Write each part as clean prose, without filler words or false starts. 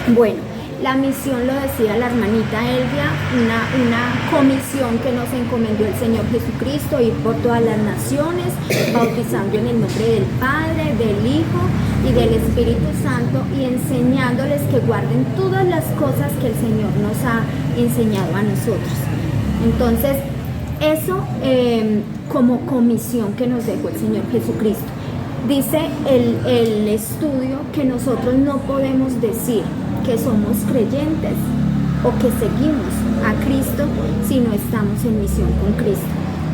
Bueno, la misión, lo decía la hermanita Elvia, una comisión que nos encomendó el Señor Jesucristo, ir por todas las naciones, bautizando en el nombre del Padre, del Hijo y del Espíritu Santo, y enseñándoles que guarden todas las cosas que el Señor nos ha enseñado a nosotros. Entonces, eso como comisión que nos dejó el Señor Jesucristo. Dice el estudio que nosotros no podemos decir que somos creyentes o que seguimos a Cristo si no estamos en misión con Cristo.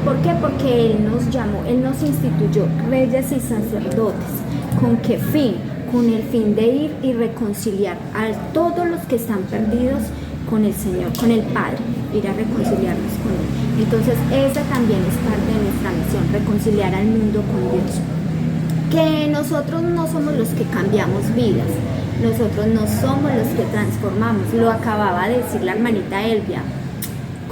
¿Por qué? Porque Él nos llamó, Él nos instituyó reyes y sacerdotes. ¿Con qué fin? Con el fin de ir y reconciliar a todos los que están perdidos con el Señor, con el Padre, ir a reconciliarnos con Él. Entonces esa también es parte de nuestra misión, reconciliar al mundo con Dios. Que nosotros no somos los que cambiamos vidas, nosotros no somos los que transformamos. Lo acababa de decir la hermanita Elvia,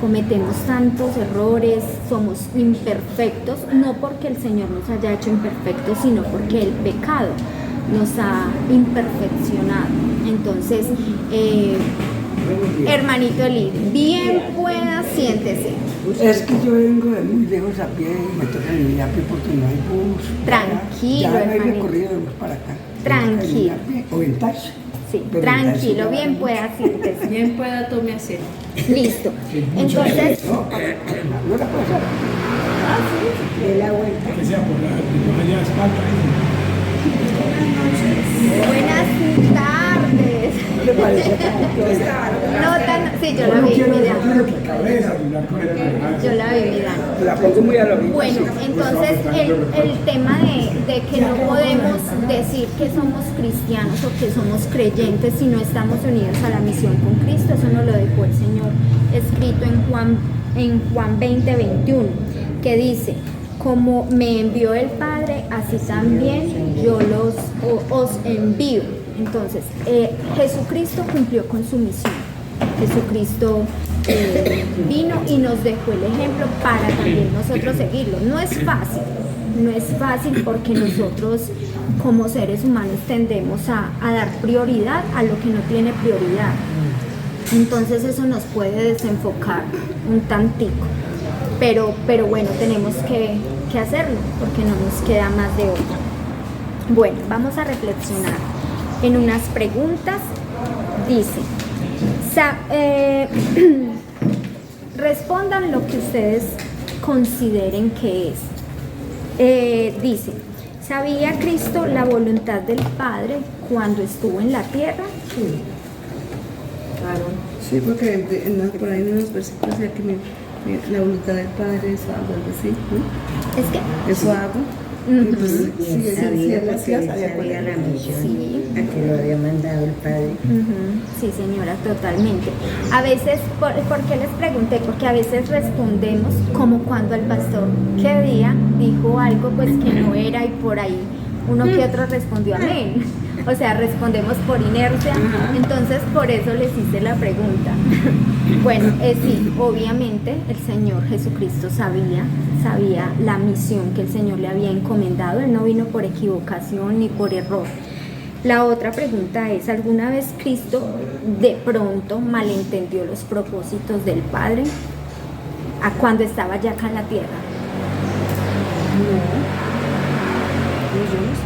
cometemos tantos errores, somos imperfectos, no porque el Señor nos haya hecho imperfectos, sino porque el pecado nos ha imperfeccionado. Entonces, hermanito Eli, bien pueda, siéntese. Es que yo vengo de muy lejos a pie y me toca venir a pie porque no hay bus. Tranquilo, ya no hay hermanito. recorrido de bus para acá. Tranquilo. O en taxi. Sí, Pero tranquilo, en taxi bien pueda, siéntese. Bien pueda, tome asiento. Listo. Entonces, No la puedo hacer. De la vuelta. Que sea por la espalda. buenas tardes. ¿No le parece? No tan, sí, yo la vi, mira. Yo la vi, mira. La pongo muy a lo mismo. Bueno, entonces el tema de que no podemos decir que somos cristianos o que somos creyentes si no estamos unidos a la misión con Cristo, eso nos lo dejó el Señor escrito en Juan 20:21, que dice: como me envió el Padre, así también yo os envío. Entonces, Jesucristo cumplió con su misión. Jesucristo vino y nos dejó el ejemplo para también nosotros seguirlo. No es fácil porque nosotros como seres humanos tendemos a dar prioridad a lo que no tiene prioridad. Entonces eso nos puede desenfocar un tantico. Pero bueno, tenemos que hacerlo porque no nos queda más de otra. Bueno, vamos a reflexionar en unas preguntas. Dice, respondan lo que ustedes consideren que es. Dice, ¿sabía Cristo la voluntad del Padre cuando estuvo en la tierra? Sí. Claro. Sí, porque por ahí en unos versículos decía que la voluntad del Padre es algo así, ¿no? Es que Eso hago. Entonces, sí, él hacía, sabía cuál sabía era. la misión Sí. a que lo había mandado el Padre. Sí, señora, totalmente. A veces, ¿por qué les pregunté? Porque a veces respondemos como cuando el pastor qué día dijo algo pues que no era y por ahí uno que otro respondió amén. O sea, respondemos por inercia. Entonces, por eso les hice la pregunta. Bueno, sí, obviamente el Señor Jesucristo sabía la misión que el Señor le había encomendado. Él no vino por equivocación ni por error. La otra pregunta es, ¿alguna vez Cristo de pronto malentendió los propósitos del Padre cuando estaba ya acá en la tierra?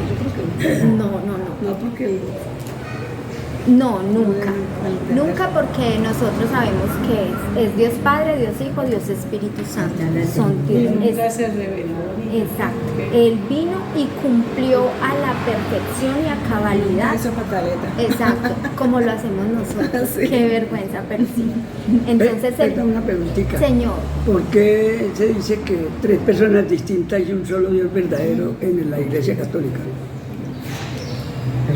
Yo creo que no. No. No, porque No, nunca. Nunca, porque nosotros sabemos que es Dios Padre, Dios Hijo, Dios Espíritu Santo. Son Dios. Nunca se reveló. Exacto. Él vino y cumplió a la perfección y a cabalidad. hizo pataleta. Exacto, como lo hacemos nosotros. Sí. Qué vergüenza, pero sí. Entonces, Una preguntita. Señor, ¿Por qué se dice que 3 personas distintas y un solo Dios verdadero en la Iglesia Católica?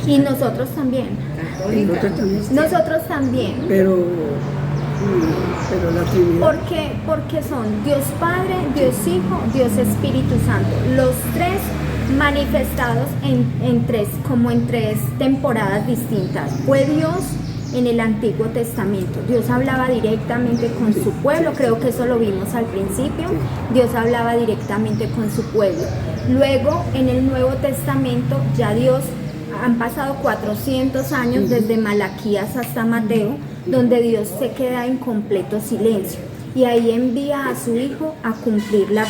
y nosotros también. Nosotros también. Nosotros también. Pero la Trinidad. Porque son Dios Padre, Dios Hijo, Dios Espíritu Santo. Los tres manifestados en tres temporadas distintas. Fue Dios en el Antiguo Testamento. Dios hablaba directamente con su pueblo, creo que eso lo vimos al principio. Dios hablaba directamente con su pueblo. Luego, en el Nuevo Testamento, ya Dios han pasado 400 años desde Malaquías hasta Mateo, donde Dios se queda en completo silencio. Y ahí envía a su Hijo a cumplir la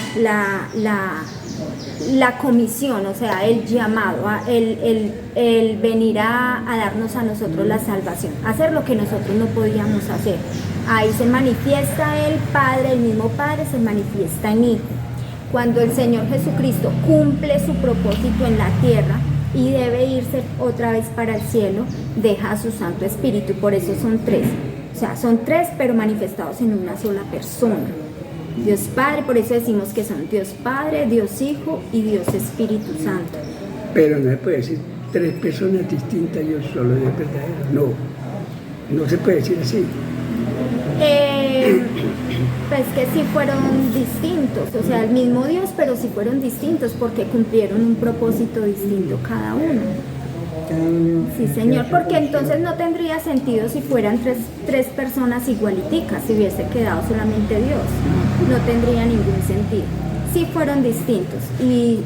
comisión, o sea, el llamado, el venir a darnos a nosotros la salvación, hacer lo que nosotros no podíamos hacer. Ahí se manifiesta el Padre, el mismo Padre se manifiesta en Hijo. Cuando el Señor Jesucristo cumple su propósito en la tierra y debe irse otra vez para el cielo, deja a su Santo Espíritu, por eso son tres. O sea, son tres, pero manifestados en una sola persona. Dios Padre, por eso decimos que son Dios Padre, Dios Hijo y Dios Espíritu Santo. Pero no se puede decir tres personas distintas y un solo Dios verdadero. No se puede decir así. Pues que sí fueron distintos, o sea, el mismo Dios, pero sí fueron distintos porque cumplieron un propósito distinto cada uno. Sí, Señor, porque entonces no tendría sentido si fueran tres personas igualiticas, si hubiese quedado solamente Dios. No tendría ningún sentido. Sí fueron distintos y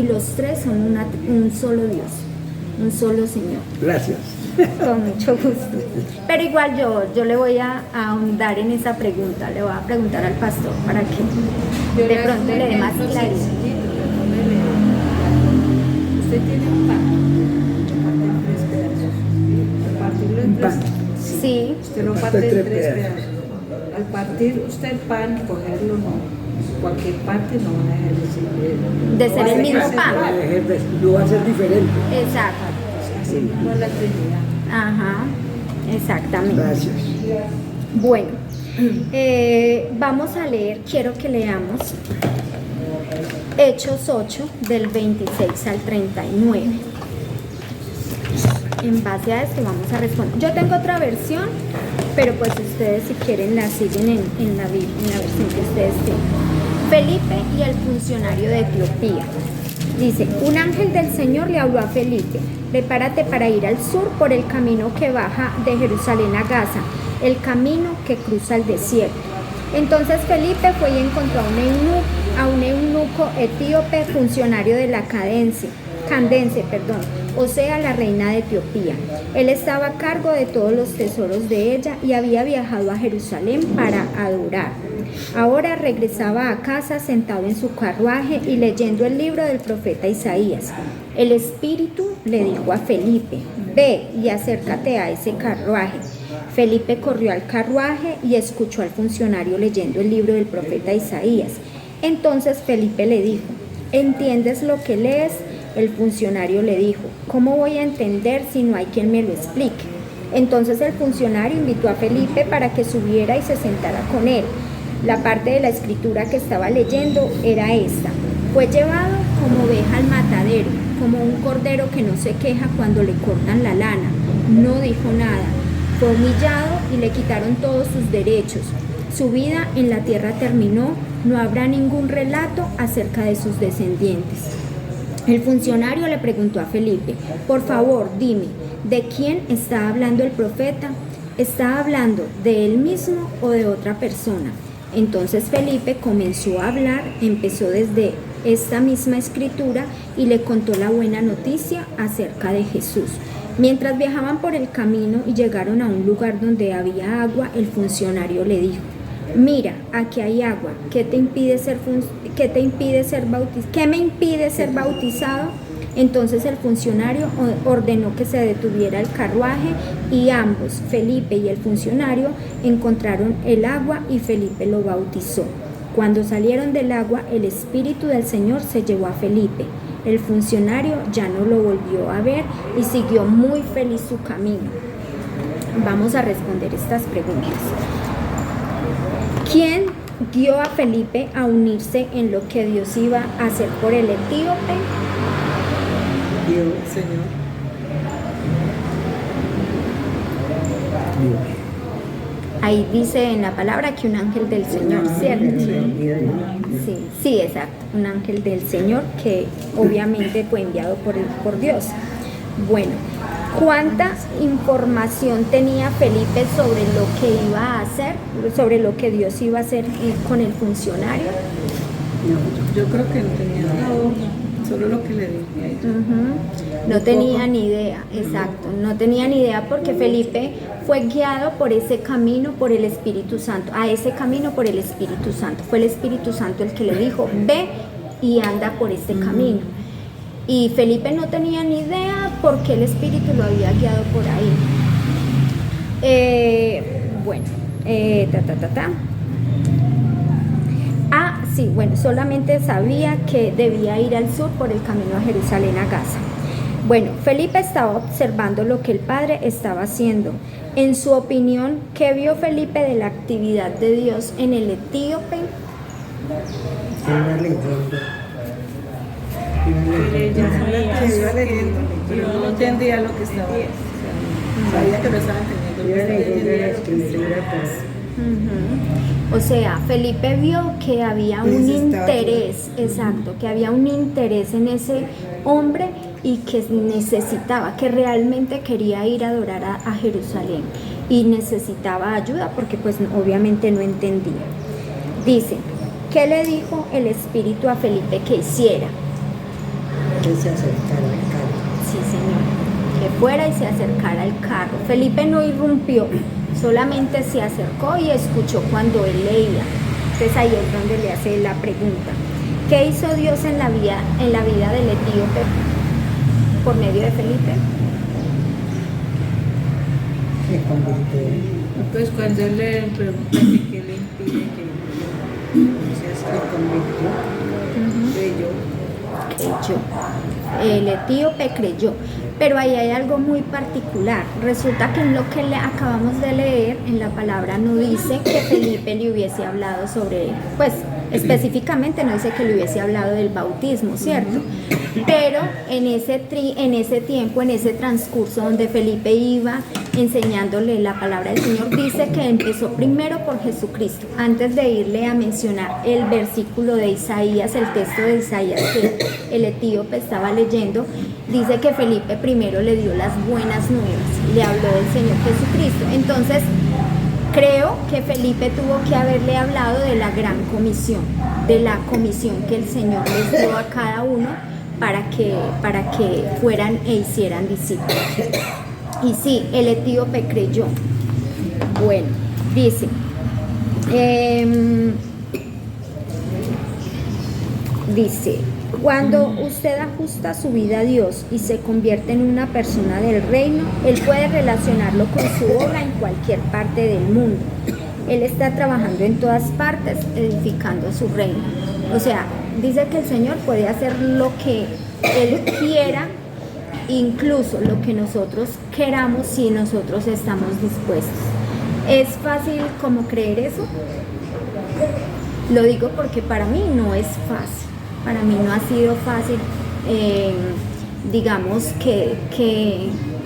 los tres son un solo Dios, un solo Señor. Gracias. Con mucho gusto. Pero igual yo le voy a ahondar en esa pregunta, le voy a preguntar al pastor para que de pronto le dé más claridad. Usted tiene un pan, parte en 3 pedazos. Al partirlo en tres, Sí, usted lo parte en 3 pedazos. Al partir usted el pan, cogerlo no, cualquier parte no va a dejar de ser el mismo pan. No va a ser diferente. Exacto. Así mismo es la Trinidad. Ajá, exactamente. Gracias. Bueno, vamos a leer, quiero que leamos Hechos 8 del 26 al 39. En base a esto vamos a responder. Yo tengo otra versión, pero pues ustedes si quieren la siguen en la versión que ustedes tienen. Felipe y el funcionario de Etiopía. Dice, un ángel del Señor le habló a Felipe, prepárate para ir al sur por el camino que baja de Jerusalén a Gaza, el camino que cruza el desierto. Entonces Felipe fue y encontró a un eunuco etíope, funcionario de la Candace, o sea, la reina de Etiopía. Él estaba a cargo de todos los tesoros de ella y había viajado a Jerusalén para adorar. Ahora regresaba a casa sentado en su carruaje y leyendo el libro del profeta Isaías. El Espíritu le dijo a Felipe, ve y acércate a ese carruaje. Felipe corrió al carruaje y escuchó al funcionario leyendo el libro del profeta Isaías. Entonces Felipe le dijo, ¿entiendes lo que lees? El funcionario le dijo, ¿cómo voy a entender si no hay quien me lo explique? Entonces el funcionario invitó a Felipe para que subiera y se sentara con él. La parte de la escritura que estaba leyendo era esta. Fue llevado como oveja al matadero, como un cordero que no se queja cuando le cortan la lana. No dijo nada. Fue humillado y le quitaron todos sus derechos. Su vida en la tierra terminó. No habrá ningún relato acerca de sus descendientes. El funcionario le preguntó a Felipe, por favor, dime, ¿de quién está hablando el profeta? ¿Está hablando de él mismo o de otra persona? Entonces Felipe comenzó a hablar, empezó desde esta misma escritura y le contó la buena noticia acerca de Jesús. Mientras viajaban por el camino y llegaron a un lugar donde había agua, el funcionario le dijo, mira, aquí hay agua, ¿qué me impide ser bautizado? Entonces el funcionario ordenó que se detuviera el carruaje y ambos, Felipe y el funcionario, encontraron el agua y Felipe lo bautizó. Cuando salieron del agua, el Espíritu del Señor se llevó a Felipe. El funcionario ya no lo volvió a ver y siguió muy feliz su camino. Vamos a responder estas preguntas. ¿Quién guió a Felipe a unirse en lo que Dios iba a hacer por el etíope? Dios, Señor. Ahí dice en la palabra que un ángel del Señor, ¿cierto? Sí, exacto, un ángel del Señor que obviamente fue enviado por Dios. Bueno, ¿cuánta información tenía Felipe sobre lo que iba a hacer, sobre lo que Dios iba a hacer con el funcionario? Yo creo que no tenía nada, solo lo que le dije a ella. No tenía ni idea, exacto, no tenía ni idea porque Felipe fue guiado por ese camino, por el Espíritu Santo, a ese camino por el Espíritu Santo. Fue el Espíritu Santo el que le dijo, ve y anda por este camino. Y Felipe no tenía ni idea por qué el Espíritu lo había guiado por ahí. Sí, bueno, solamente sabía que debía ir al sur por el camino a Jerusalén, a Gaza. Bueno, Felipe estaba observando lo que el padre estaba haciendo. En su opinión, ¿qué vio Felipe de la actividad de Dios en el etíope? Iba leyendo. Iba leyendo, pero no entendía lo que estaba haciendo. Sabía que lo estaba entendiendo. Iba leyendo la escritura, pues. O sea, Felipe vio que había un Necesitaba interés, exacto, que había un interés en ese hombre y que necesitaba, que realmente quería ir a adorar a Jerusalén y necesitaba ayuda porque pues obviamente no entendía. Dice, ¿qué le dijo el Espíritu a Felipe que hiciera? Que se acercara al carro. Sí, señor, que fuera y se acercara al carro. Felipe no irrumpió, solamente se acercó y escuchó cuando él leía. Entonces ahí es donde le hace la pregunta. ¿Qué hizo Dios en la vida del etíope por medio de Felipe? Se convirtió. Pues cuando él le pregunta que qué le impide que se convirtió, creyó. El etíope creyó, pero ahí hay algo muy particular. Resulta que en lo que le acabamos de leer, en la palabra no dice que Felipe le hubiese hablado sobre, pues específicamente no dice que le hubiese hablado del bautismo, ¿cierto? Pero en ese tiempo, en ese transcurso donde Felipe iba enseñándole la palabra del Señor, dice que empezó primero por Jesucristo, antes de irle a mencionar el versículo de Isaías, el texto de Isaías que el etíope estaba leyendo. Dice que Felipe primero le dio las buenas nuevas, le habló del Señor Jesucristo. Entonces, creo que Felipe tuvo que haberle hablado de la gran comisión, de la comisión que el Señor les dio a cada uno para que fueran e hicieran discípulos. Y sí, el etíope creyó. Bueno, dice, cuando usted ajusta su vida a Dios y se convierte en una persona del reino, Él puede relacionarlo con su obra en cualquier parte del mundo. Él está trabajando en todas partes, edificando su reino. O sea, dice que el Señor puede hacer lo que Él quiera, incluso lo que nosotros queramos, si nosotros estamos dispuestos. ¿Es fácil como creer eso? Lo digo porque para mí no es fácil. Para mí no ha sido fácil, digamos, que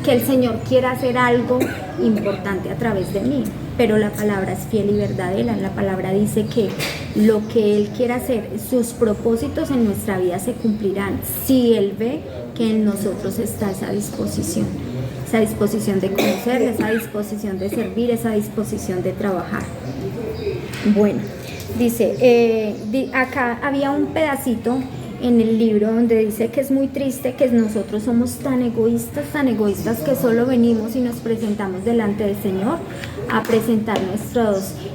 el Señor quiera hacer algo importante a través de mí, pero la palabra es fiel y verdadera. La palabra dice que lo que Él quiera hacer, sus propósitos en nuestra vida se cumplirán si Él ve que en nosotros está esa disposición de conocer, esa disposición de servir, esa disposición de trabajar. Bueno, dice, acá había un pedacito en el libro donde dice que es muy triste que nosotros somos tan egoístas que solo venimos y nos presentamos delante del Señor a presentar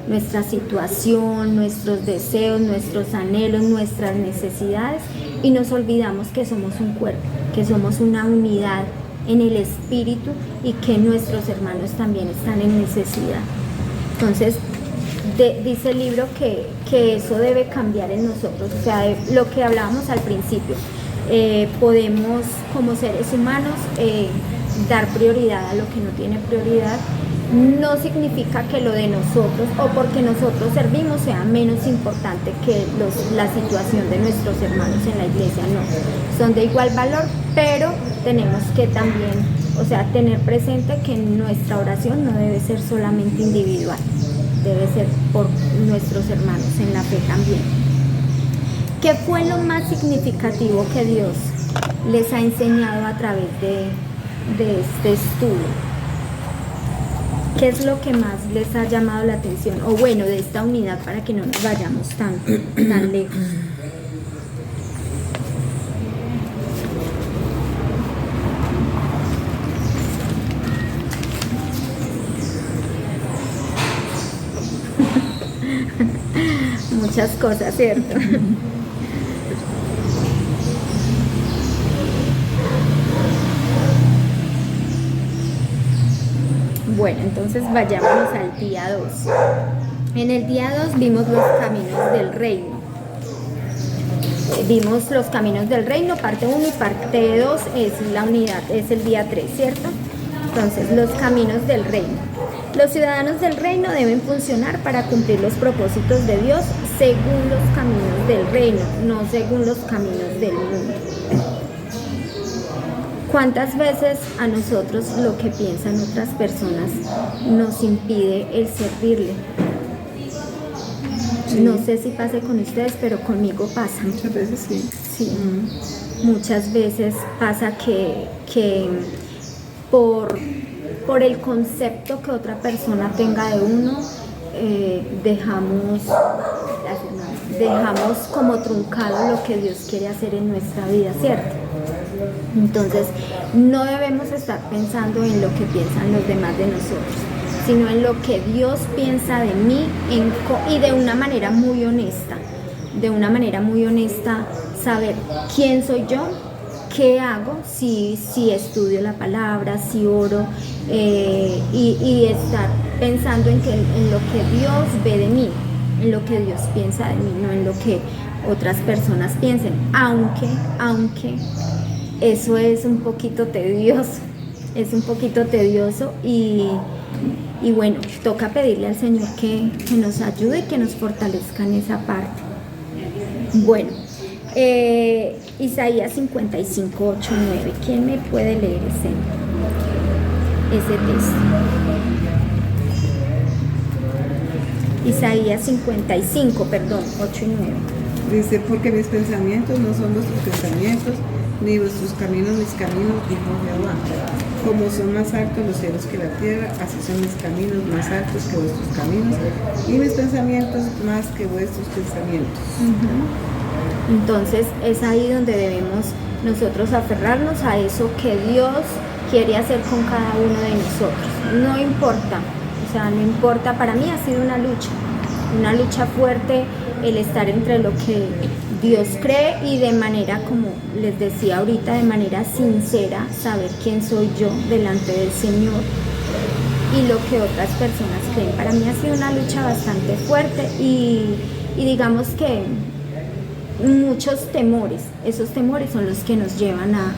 nuestra situación, nuestros deseos, nuestros anhelos, nuestras necesidades, y nos olvidamos que somos un cuerpo, que somos una unidad en el espíritu y que nuestros hermanos también están en necesidad. Entonces, dice el libro que eso debe cambiar en nosotros. O sea, lo que hablábamos al principio, podemos como seres humanos dar prioridad a lo que no tiene prioridad. No significa que lo de nosotros o porque nosotros servimos sea menos importante que la situación de nuestros hermanos en la iglesia. No, son de igual valor, pero tenemos que también, o sea, tener presente que nuestra oración no debe ser solamente individual, debe ser por nuestros hermanos en la fe también. ¿Qué fue lo más significativo que Dios les ha enseñado a través de este estudio? ¿Qué es lo que más les ha llamado la atención? O bueno, de esta unidad, para que no nos vayamos tan lejos. Muchas cosas, ¿cierto? Bueno, entonces vayámonos al día 2. En el día 2 vimos los caminos del reino. Vimos los caminos del reino, parte 1 y parte 2 es la unidad, es el día 3, ¿cierto? Entonces, los caminos del reino. Los ciudadanos del reino deben funcionar para cumplir los propósitos de Dios según los caminos del reino, no según los caminos del mundo. ¿Cuántas veces a nosotros lo que piensan otras personas nos impide el servirle? Sí. No sé si pase con ustedes, pero conmigo pasa. Muchas veces sí. Sí, muchas veces pasa que por el concepto que otra persona tenga de uno, dejamos como truncado lo que Dios quiere hacer en nuestra vida, ¿cierto? Entonces, no debemos estar pensando en lo que piensan los demás de nosotros, sino en lo que Dios piensa de mí y de una manera muy honesta, saber quién soy yo, qué hago, si estudio la palabra, si oro, y estar pensando en lo que Dios ve de mí, en lo que Dios piensa de mí, no en lo que otras personas piensen, aunque eso es un poquito tedioso, y bueno, toca pedirle al Señor que nos ayude y que nos fortalezca en esa parte. Bueno, Isaías 55, 8, 9. ¿Quién me puede leer ese texto? Isaías 55, 8 y 9. Dice, porque mis pensamientos no son vuestros pensamientos, ni vuestros caminos mis caminos, dijo Jehová. Como son más altos los cielos que la tierra, así son mis caminos más altos que vuestros caminos, y mis pensamientos más que vuestros pensamientos. Entonces es ahí donde debemos nosotros aferrarnos a eso que Dios quiere hacer con cada uno de nosotros. No importa, para mí ha sido una lucha fuerte el estar entre lo que Dios cree y de manera, como les decía ahorita, de manera sincera, saber quién soy yo delante del Señor y lo que otras personas creen. Para mí ha sido una lucha bastante fuerte y digamos que muchos temores, esos temores son los que nos llevan a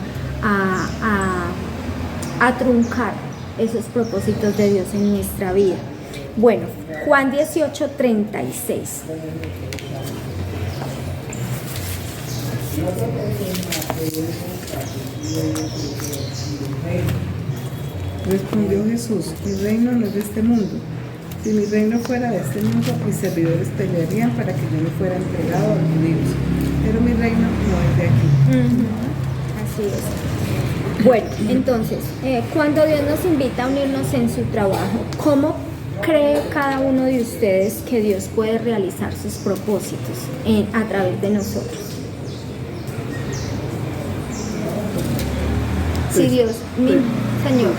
truncar esos propósitos de Dios en nuestra vida. Bueno, Juan 18, 36. Respondió Jesús, mi reino no es de este mundo. Si mi reino fuera de este mundo, mis servidores pelearían para que yo no fuera entregado a los judíos. Pero mi reino no es de aquí. Así es. Bueno, entonces, cuando Dios nos invita a unirnos en su trabajo, ¿cómo cree cada uno de ustedes que Dios puede realizar sus propósitos a través de nosotros? Si Dios, Señor.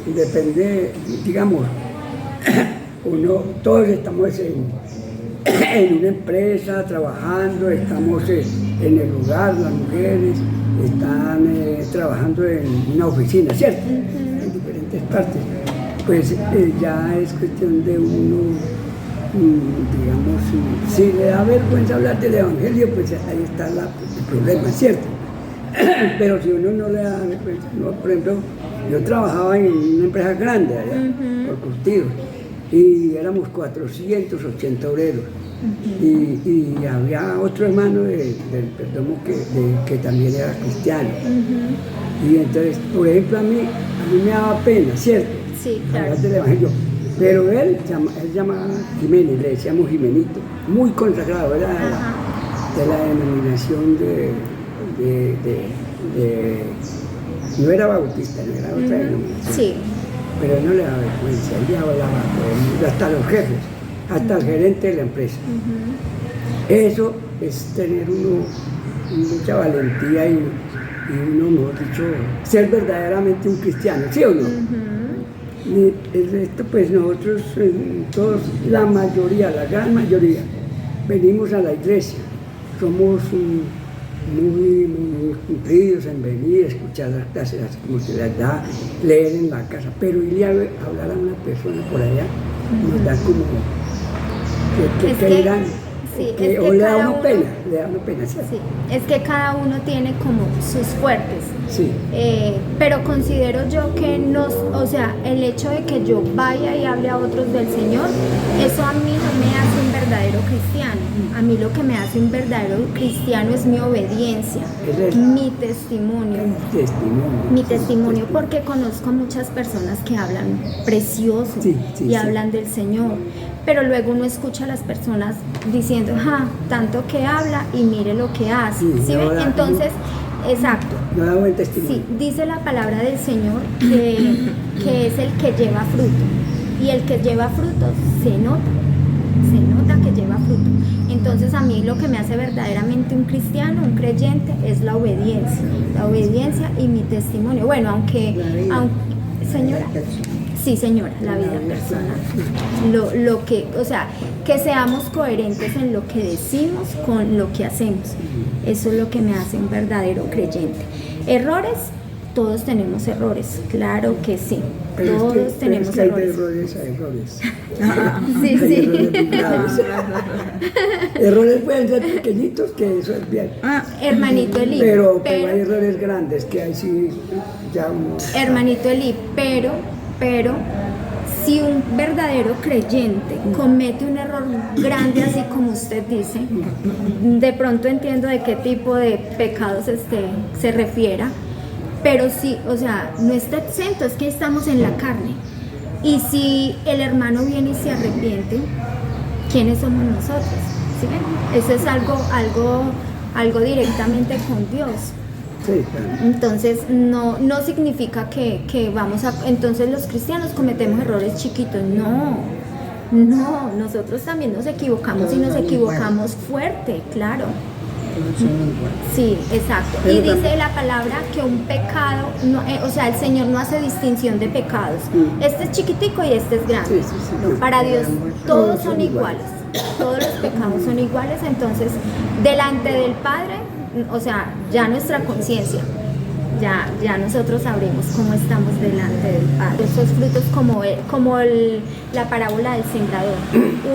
Pues depende, digamos, todos estamos en una empresa trabajando, estamos en el lugar, las mujeres están trabajando en una oficina, ¿cierto? En diferentes partes. Pues ya es cuestión de uno, digamos, si le da vergüenza hablar del evangelio, pues ahí está el problema, ¿cierto? Pero si uno no le da vergüenza, no, por ejemplo, yo trabajaba en una empresa grande allá, por curtido, y éramos 480 obreros. Y había otro hermano del Perdomo que también era cristiano. Y entonces, por ejemplo, a mí me daba pena, ¿cierto? Sí, claro. Hablar del evangelio. Pero él llamaba Jiménez, le decíamos Jimenito, muy consagrado, era de la denominación no era bautista, no era otra denominación. Sí. Pero él no le daba vergüenza, él ya hablaba a todo el mundo, hasta los jefes, hasta el gerente de la empresa. Eso es tener mucha valentía y uno, mejor dicho, ser verdaderamente un cristiano, ¿sí o no? El resto, pues nosotros, todos, la mayoría, la gran mayoría, venimos a la iglesia. Somos muy cumplidos en venir, escuchar las clases como se las da, leer en la casa. Pero irle a hablar a una persona por allá, nos da como que dirán. Sí, Que, es o que le da cada una uno, pena, le da una pena, ¿cierto? sí, es que cada uno tiene como sus fuertes. Sí. Pero considero yo que o sea, el hecho de que yo vaya y hable a otros del Señor, eso a mí no me hace un verdadero cristiano. A mí lo que me hace un verdadero cristiano es mi obediencia, mi testimonio. Mi testimonio, porque conozco muchas personas que hablan precioso y hablan del Señor, pero luego uno escucha a las personas diciendo, tanto que habla y mire lo que hace. ¿Sí ven? Entonces, exacto. No da buen testimonio. Sí, dice la palabra del Señor que es el que lleva fruto, y el que lleva fruto se nota que lleva fruto. Entonces a mí lo que me hace verdaderamente un cristiano, un creyente, es la obediencia y mi testimonio. Bueno, aunque señora, sí señora, la vida personal, lo que, o sea, que seamos coherentes en lo que decimos con lo que hacemos. Eso es lo que me hace un verdadero creyente. Errores, todos tenemos errores, claro que sí. Pero todos tenemos hay errores. de errores a errores. Sí, Hay sí. errores muy graves. Errores pueden ser pequeñitos, que eso es bien. Hermanito Eli, Pero hay errores grandes, que ahí sí ya uno... hermanito Eli, pero si un verdadero creyente comete un error grande, así como usted dice, de pronto entiendo de qué tipo de pecados se refiera, pero sí, o sea, no está exento, es que estamos en la carne. Y si el hermano viene y se arrepiente, ¿quiénes somos nosotros? ¿Sí ven? Eso es algo directamente con Dios. Sí, claro. Entonces no significa que vamos a... Entonces los cristianos cometemos errores chiquitos. No, nosotros también nos equivocamos y nos equivocamos fuerte, claro. Sí, exacto. Y dice la palabra que un pecado, o sea, el Señor no hace distinción de pecados. Este es chiquitico y este es grande. No, para Dios todos son iguales. Todos los pecados son iguales. Entonces, delante del Padre, o sea, ya nuestra conciencia, ya nosotros sabremos cómo estamos delante del Padre. Esos frutos como la parábola del sembrador.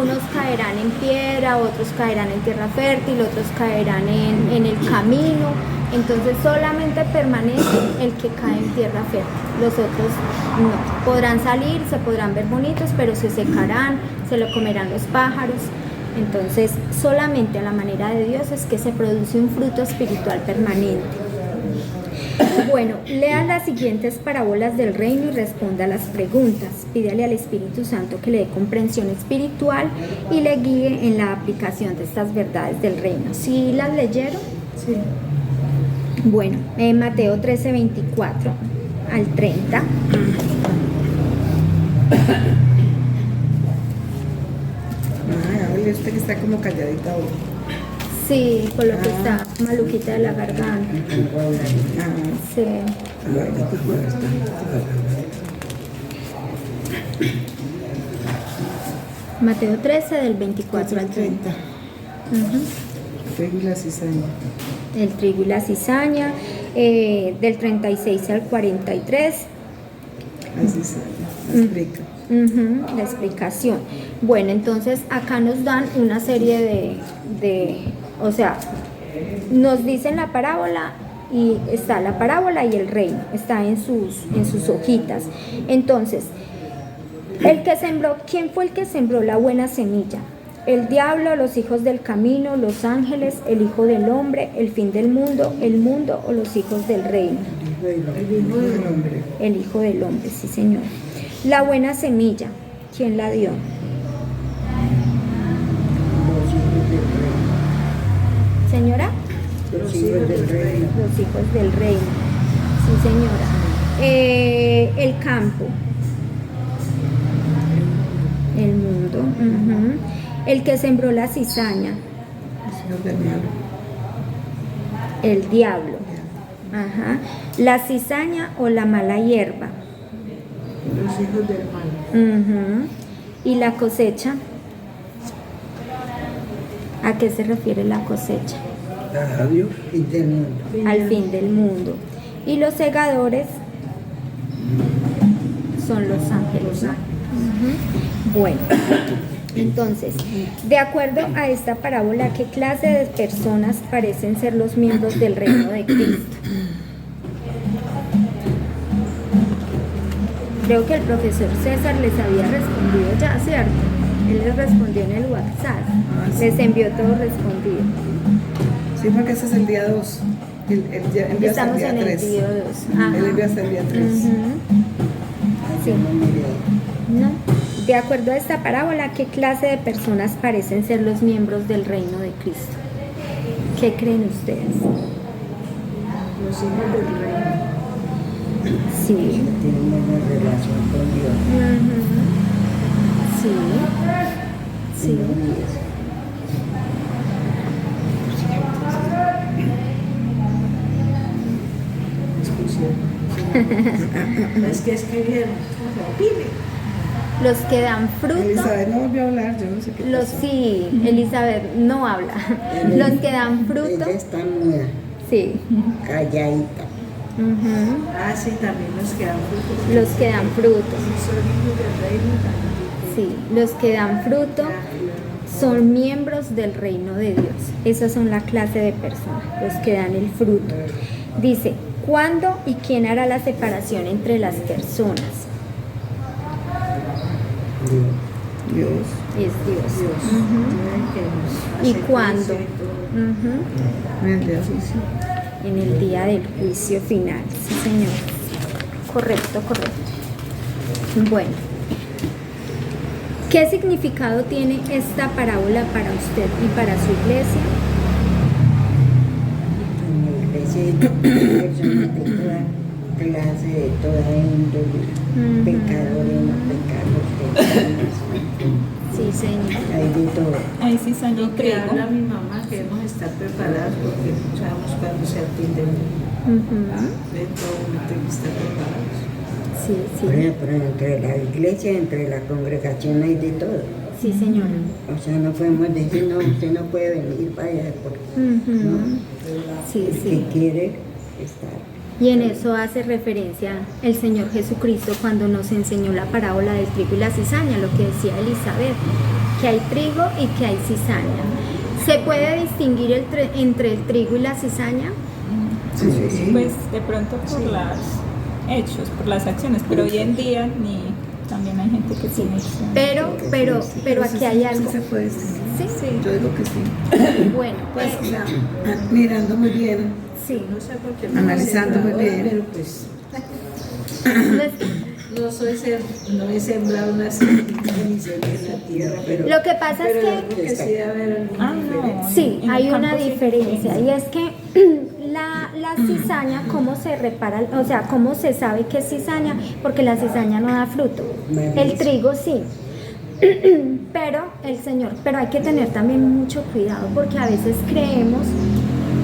Unos caerán en piedra, otros caerán en tierra fértil, otros caerán en el camino. Entonces solamente permanece el que cae en tierra fértil. Los otros no. Podrán salir, se podrán ver bonitos, pero se secarán, se lo comerán los pájaros. Entonces solamente a la manera de Dios es que se produce un fruto espiritual permanente. Bueno, lea las siguientes parábolas del reino y responda a las preguntas. Pídale al Espíritu Santo que le dé comprensión espiritual y le guíe en la aplicación de estas verdades del reino. ¿Sí las leyeron? Sí. Bueno, Mateo 13, 24 al 30. Hable usted que está como calladita hoy. Sí, por lo que está maluquita de la garganta. Sí. Mateo 13 del 24 al 30. Trigo y la cizaña. El trigo y la cizaña, del 36 al 43. La cizaña, explica. La explicación. Bueno, entonces acá nos dan una serie o sea, nos dicen la parábola y está la parábola y el reino, está en sus hojitas. Entonces, ¿quién fue el que sembró la buena semilla? El diablo, los hijos del camino, los ángeles, el hijo del hombre, el fin del mundo, el mundo o los hijos del reino. El hijo del hombre. El hijo del hombre, sí señor. La buena semilla, ¿quién la dio? Señora, Los hijos del reino. los hijos del reino, sí señora. El campo, el mundo, el que sembró la cizaña, Los hijos del diablo. el diablo, la cizaña o la mala hierba, Los hijos del mal. Ujú. ¿Y la cosecha? ¿A qué se refiere la cosecha? A Dios. Fin del mundo. Al fin del mundo. Y los segadores son los ángeles, ¿no? Ujú. Bueno, entonces, de acuerdo a esta parábola, ¿qué clase de personas parecen ser los miembros del reino de Cristo? Creo que el profesor César les había respondido ya, ¿cierto? Él les respondió en el WhatsApp. Sí. Les envió todo respondido. Sí, porque ese es el día 2. Él ya envió hasta Estamos el día en el 3. día 2. Él envió hasta el día 3. Sí. No. De acuerdo a esta parábola, ¿qué clase de personas parecen ser los miembros del reino de Cristo? ¿Qué creen ustedes? Los hijos del reino. Sí. Tienen una relación con Dios. Ujú. Sí. Sí. Es que escribieron. Pide. Los que dan fruto. Elizabeth no volvió a hablar, yo no sé qué Los pasó. sí, Elizabeth no habla. Los que dan fruto. Ella está muda, Sí. calladita. Ujú. Ah, sí, también los que dan fruto. Los que dan fruto. Son hijos del reino también. Sí, los que dan fruto son miembros del reino de Dios. Esas son la clase de personas, los que dan el fruto. Dice, ¿cuándo y quién hará la separación entre las personas? Dios. Es Dios. Dios. ¿Y Hace cuándo? juicio y todo. Ujú. En el día juicio. En el día del juicio final. Sí, señor. Correcto, correcto. Bueno. ¿Qué significado tiene esta parábola para usted y para su iglesia? En la iglesia hay personas de toda clase, de toda índole, Ujú. pecadores, no pecadores, Sí, señor. hay de todo. Ahí sí salió Lo que trigo. habla mi mamá, que debemos estar preparados porque no sabemos cuándo sea el fin del mundo. Ujú. De todo momento hay que estar preparados. Sí, Por sí. ejemplo, entre la iglesia, entre la congregación hay de todo. Sí, señora. O sea, no podemos decir, no, usted no puede venir, vaya, porque Ujú. Sí, el sí. que quiere estar. Y en eso hace referencia el Señor Jesucristo cuando nos enseñó la parábola del trigo y la cizaña, lo que decía Elizabeth, que hay trigo y que hay cizaña. ¿Se puede distinguir entre el trigo y la cizaña? Sí, sí, sí. Pues de pronto por los hechos, por las acciones, pero hoy en día ni también hay gente que tiene acciones. Pero aquí hay algo. Sí se puede distinguir. Sí, Yo digo que sí. bueno, Pues, o sea, mirando muy bien, sí. No sé por qué Analizando muy bien. pero pues No es- no he sembrado una semilla ni sembré en la tierra, pero Lo que pasa pero es yo que creo que sí debe haber alguna diferencia. no, sí, en el hay una campo sí. diferencia y es que la cizaña, ¿cómo se repara? O sea, ¿cómo se sabe que es cizaña? Porque la cizaña no da fruto. El trigo sí. Pero hay que tener también mucho cuidado porque a veces creemos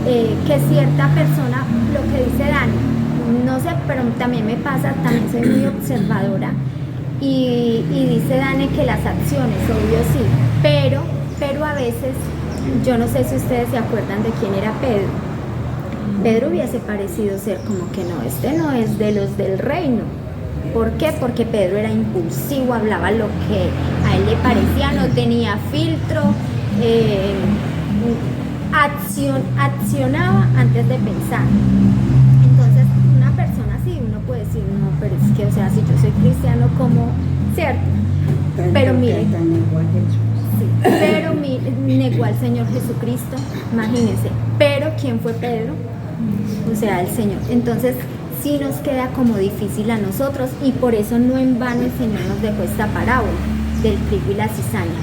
que cierta persona, lo que dice Dani, no sé, pero también me pasa, también soy muy observadora y dice Dani que las acciones, obvio sí, pero a veces, yo no sé si ustedes se acuerdan de quién era Pedro. Pedro hubiese parecido ser como que no, este no es de los del reino. ¿Por qué? Porque Pedro era impulsivo, hablaba lo que a él le parecía, no tenía filtro, accionaba antes de pensar. Entonces, una persona así, uno puede decir, no, pero es que, o sea, si yo soy cristiano, ¿cómo? ¿Cierto? Pero mire, Tan igual Jesús. sí, pero negó al Señor Jesucristo, imagínense. Pero ¿quién fue Pedro? O sea, el Señor. Entonces, sí nos queda como difícil a nosotros y por eso no en vano el Señor nos dejó esta parábola del trigo y la cizaña.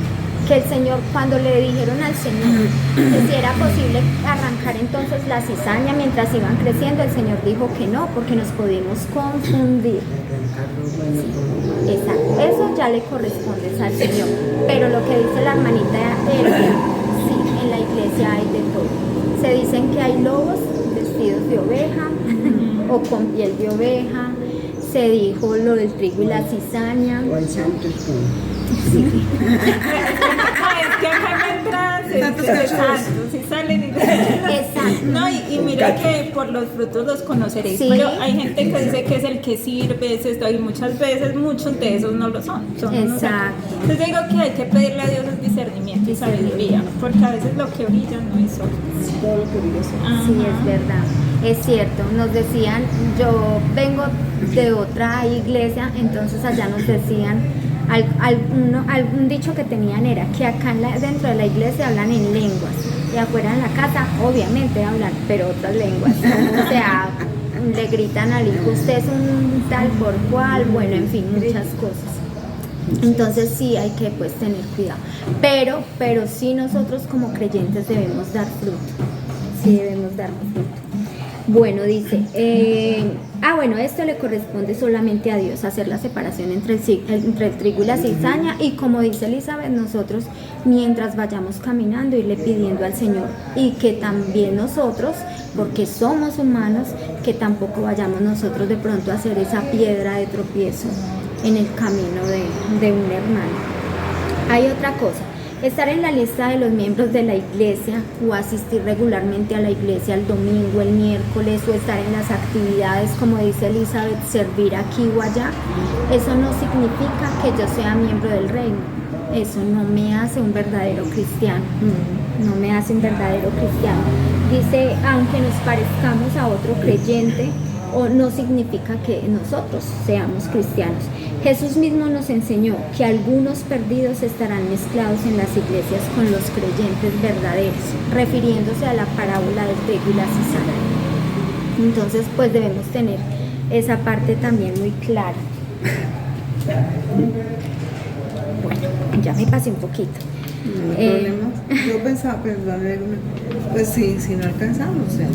Que el Señor, cuando le dijeron al Señor que si era posible arrancar entonces la cizaña mientras iban creciendo, el Señor dijo que no, porque nos podemos confundir. Arrancarlo bueno con lo malo. Exacto, eso ya le corresponde al Señor. Pero lo que dice la hermanita Elvia, sí, en la iglesia hay de todo. Se dicen que hay lobos vestidos de oveja o con piel de oveja. se dijo lo del trigo y la cizaña. O el santo espíritu. Es que acá me entran santos y salen y Exacto. no, y mira que por los frutos los conoceréis, Sí. pero hay gente que dice que es el que sirve, es esto, y muchas veces muchos de esos no lo son. Exacto. Entonces digo que hay que pedirle a Dios el discernimiento y sabiduría, porque a veces lo que brilla no es sol. Todo lo que brilla es oro. Sí, es verdad, es cierto. Nos decían, yo vengo de otra iglesia, entonces allá nos decían, algún dicho que tenían era que acá dentro de la iglesia hablan en lenguas y afuera en la casa obviamente hablan, pero otras lenguas. O sea, le gritan al hijo, usted es un tal por cual, bueno, en fin, muchas cosas. Entonces sí hay que pues tener cuidado, pero sí nosotros como creyentes debemos dar fruto, sí debemos dar fruto. Bueno, dice, bueno, esto le corresponde solamente a Dios, hacer la separación entre el trigo y la cizaña, y como dice Elizabeth, nosotros mientras vayamos caminando irle pidiendo al Señor, y que también nosotros, porque somos humanos, que tampoco vayamos nosotros de pronto a hacer esa piedra de tropiezo en el camino de un hermano. Hay otra cosa, estar en la lista de los miembros de la iglesia o asistir regularmente a la iglesia el domingo, el miércoles, o estar en las actividades, como dice Elizabeth, servir aquí o allá, eso no significa que yo sea miembro del reino. Eso no me hace un verdadero cristiano, no me hace un verdadero cristiano. Dice, aunque nos parezcamos a otro creyente, o no significa que nosotros seamos cristianos. Jesús mismo nos enseñó que algunos perdidos estarán mezclados en las iglesias con los creyentes verdaderos, refiriéndose a la parábola del trigo y la cizaña. Entonces, pues debemos tener esa parte también muy clara. Bueno, ya me pasé un poquito. No hay problema. Yo pensaba, perdón, pues sí, si no alcanzamos, o sea,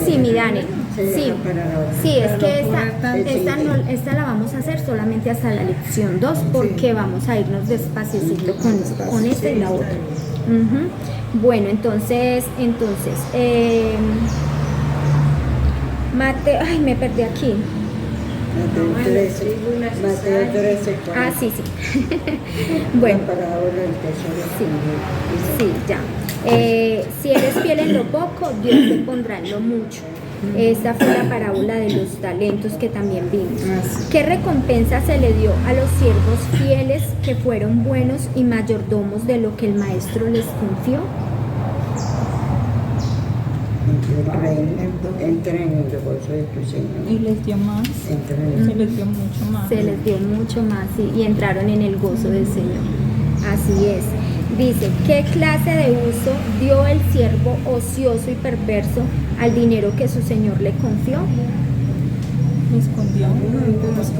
Sí, mi Dani. Se Sí, deja para ahora. sí, es Para que no poner tanto. esta la vamos a hacer solamente hasta la lección 2, porque vamos a irnos despaciecito con esta y la otra. Bueno, entonces, me perdí aquí. Mateo 13, Mateo 13, Sí. Bueno, la parábola del tesoro. sí, ya. Si eres fiel en lo poco, Dios te pondrá en lo mucho. Esta fue la parábola de los talentos que también vimos. ¿Qué recompensa se le dio a los siervos fieles que fueron buenos y mayordomos de lo que el maestro les confió? Entren en el gozo de tu Señor. Y les dio más, se les dio mucho más. Se les dio mucho más, sí, y entraron en el gozo del Señor. Así es. Dice, ¿qué clase de uso dio el siervo ocioso y perverso al dinero que su señor le confió? Lo escondió.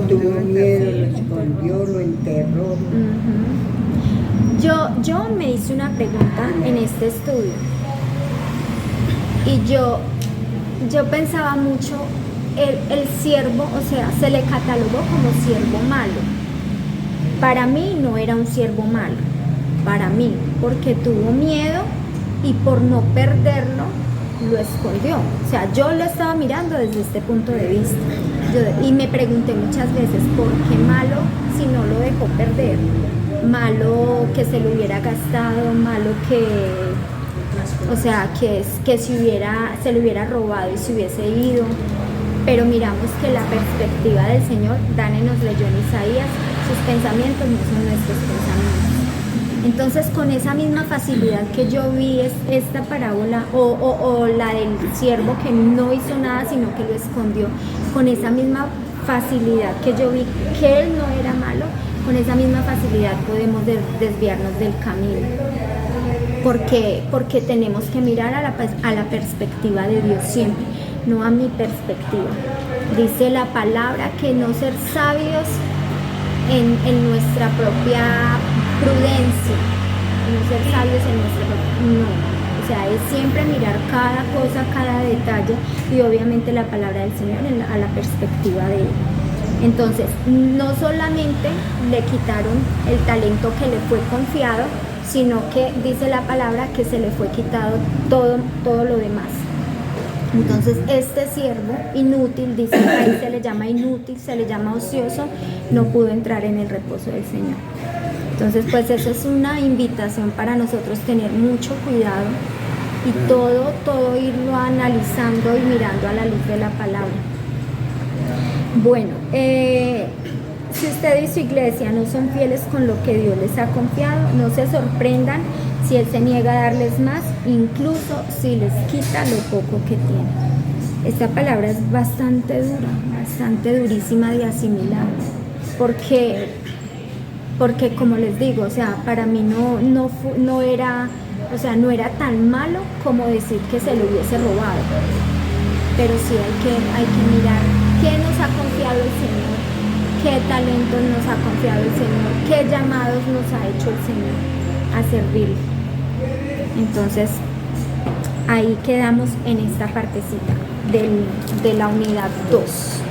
Tuvo miedo, lo escondió, lo enterró. Yo me hice una pregunta en este estudio, y yo pensaba mucho, el siervo, o sea, se le catalogó como siervo malo. Para mí no era un siervo malo, para mí, porque tuvo miedo y por no perderlo lo escondió. O sea, yo lo estaba mirando desde este punto de vista. Y me pregunté muchas veces, ¿por qué malo si no lo dejó perder? Malo que se lo hubiera gastado, malo que, o sea, que se lo hubiera robado y se hubiese ido. Pero miramos que la perspectiva del Señor, Dani nos leyó en Isaías, sus pensamientos no son nuestros pensamientos. Entonces, con esa misma facilidad que yo vi esta parábola, o la del siervo que no hizo nada sino que lo escondió, con esa misma facilidad que yo vi que él no era malo, con esa misma facilidad podemos desviarnos del camino. Porque tenemos que mirar a la perspectiva de Dios siempre, no a mi perspectiva. Dice la palabra que no ser sabios en nuestra propia prudencia, no ser sabios en nuestra propia, no. O sea, es siempre mirar cada cosa, cada detalle, y obviamente la palabra del Señor a la perspectiva de Él. Entonces, no solamente le quitaron el talento que le fue confiado, sino que dice la palabra que se le fue quitado todo lo demás. Entonces este siervo inútil, dice que ahí se le llama inútil, se le llama ocioso, no pudo entrar en el reposo del Señor. Entonces pues eso es una invitación para nosotros tener mucho cuidado y todo irlo analizando y mirando a la luz de la palabra. Bueno, si usted y su iglesia no son fieles con lo que Dios les ha confiado, no se sorprendan si Él se niega a darles más, incluso si les quita lo poco que tienen. Esta palabra es bastante dura, bastante durísima de asimilar, porque como les digo, o sea, para mí no era tan malo como decir que se lo hubiese robado, pero sí hay que mirar qué nos ha confiado el Señor, qué talentos nos ha confiado el Señor, qué llamados nos ha hecho el Señor a servirle. Entonces, ahí quedamos en esta partecita de la unidad 2.